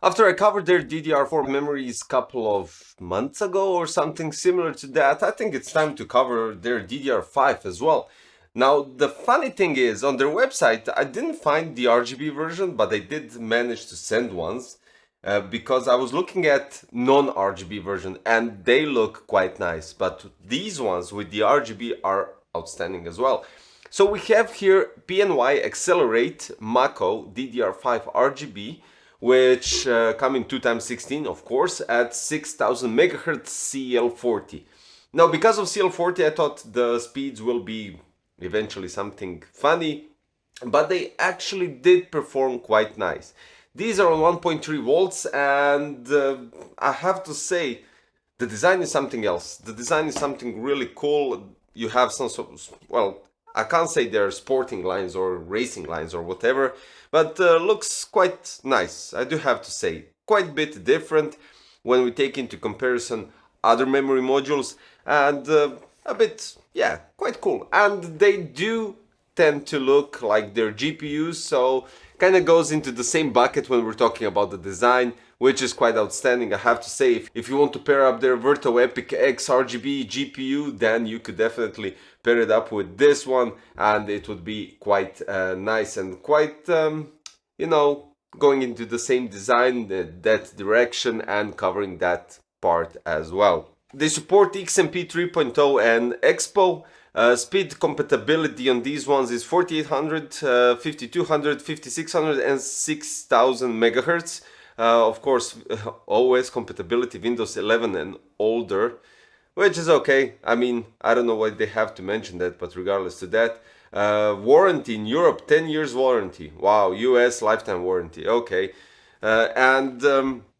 After I covered their DDR4 memories a couple of months ago or something similar to that, I think it's time to cover their DDR5 as well. Now, the funny thing is, on their website, I didn't find the RGB version, but I did manage to send ones because I was looking at non-RGB version and they look quite nice. But these ones with the RGB are outstanding as well. So we have here PNY XLR8 MAKO DDR5 RGB, which come in 2x16, of course, at 6000 MHz CL40. Now, because of CL40, I thought the speeds will be eventually something funny, but they actually did perform quite nice. These are on 1.3 volts, and I have to say, the design is something else. The design is something really cool. You have some sort of, well, I can't say they're sporting lines or racing lines or whatever, but looks quite nice. I do have to say, quite a bit different when we take into comparison other memory modules, and a bit, yeah, quite cool. And they do tend to look like their GPUs, so kind of goes into the same bucket when we're talking about the design, which is quite outstanding. I have to say, if you want to pair up their Virto Epic X RGB GPU, then you could definitely pair it up with this one, and it would be quite nice and quite, you know, going into the same design, that direction, and covering that part as well. They support XMP 3.0 and Expo. Speed compatibility on these ones is 4800, 5200, 5600 and 6000 megahertz. Of course, OS compatibility Windows 11 and older, which is okay. I mean, I don't know why they have to mention that, but regardless to that. Warranty in Europe, 10 years warranty. Wow, US lifetime warranty. Okay. And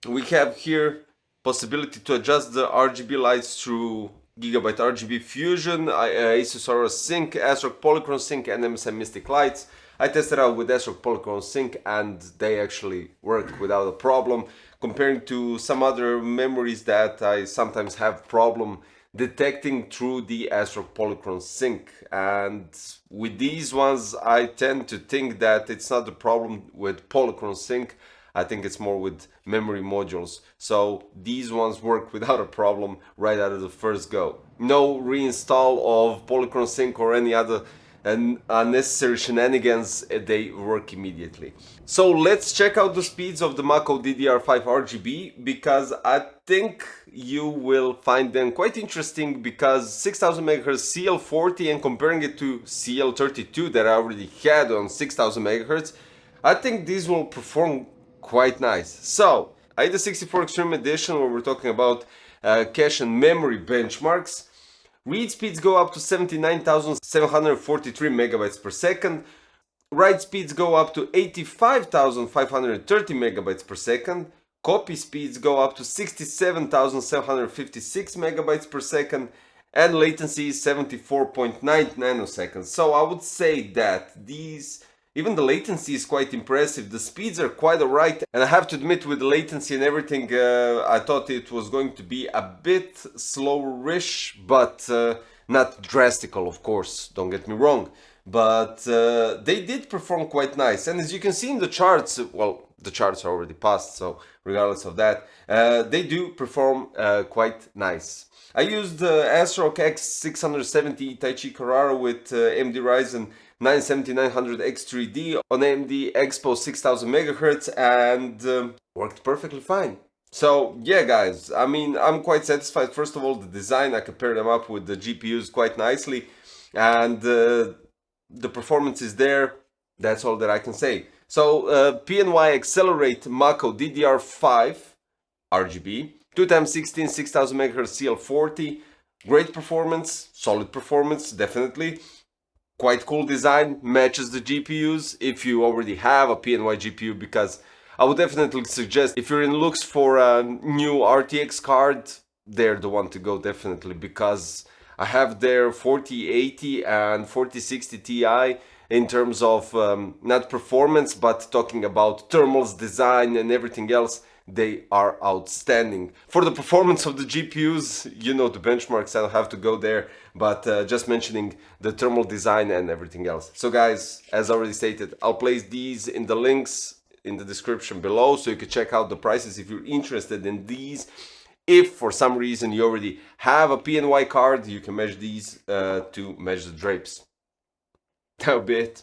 we have here possibility to adjust the RGB lights through Gigabyte RGB Fusion, Asus Aura Sync, ASRock Polychron Sync, and MSI Mystic lights. I tested out with ASRock Polychron Sync and they actually work without a problem, comparing to some other memories that I sometimes have problem detecting through the ASRock Polychron Sync. And with these ones, I tend to think that it's not the problem with Polychron Sync. I think it's more with memory modules. So these ones work without a problem right out of the first go. No reinstall of Polychron Sync or any other unnecessary shenanigans, they work immediately. So let's check out the speeds of the MAKO DDR5 RGB, because I think you will find them quite interesting, because 6000 MHz CL40 and comparing it to CL32 that I already had on 6000 MHz, I think these will perform quite nice. So, AIDA64 Extreme Edition, where we're talking about cache and memory benchmarks. Read speeds go up to 79,743 megabytes per second. Write speeds go up to 85,530 megabytes per second. Copy speeds go up to 67,756 megabytes per second. And latency is 74.9 nanoseconds. So I would say that these, even the latency is quite impressive. The speeds are quite alright, and I have to admit, with the latency and everything, I thought it was going to be a bit slower-ish, but not drastical, of course, don't get me wrong. But they did perform quite nice, and as you can see in the charts, well, the charts are already passed, so regardless of that, they do perform quite nice. I used ASRock X670 Taichi Carrara with AMD Ryzen 97900X3D on AMD Expo 6000 MHz, and worked perfectly fine. So yeah, guys, I mean, I'm quite satisfied. First of all, the design, I could pair them up with the GPUs quite nicely, and the performance is there. That's all that I can say. So PNY XLR8 MAKO DDR5 RGB, 2x16 6000 MHz CL40, great performance, solid performance, definitely. Quite cool design, matches the GPUs if you already have a PNY GPU, because I would definitely suggest, if you're in looks for a new RTX card, they're the one to go, definitely, because I have their 4080 and 4060 Ti in terms of not performance, but talking about thermals, design and everything else. They are outstanding. For the performance of the GPUs, you know the benchmarks, I don't have to go there, but just mentioning the thermal design and everything else. So guys, as already stated, I'll place these in the links in the description below, so you can check out the prices if you're interested in these. If for some reason you already have a PNY card, you can measure these to measure the drapes. That'll be it.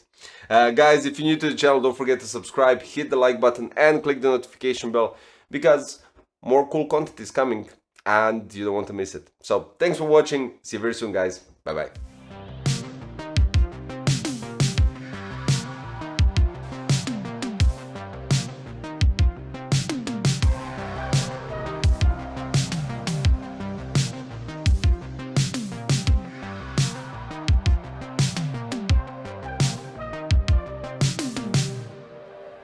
Guys, if you're new to the channel, don't forget to subscribe, hit the like button and click the notification bell, because more cool content is coming and you don't want to miss it. So thanks for watching. See you very soon, guys. Bye bye.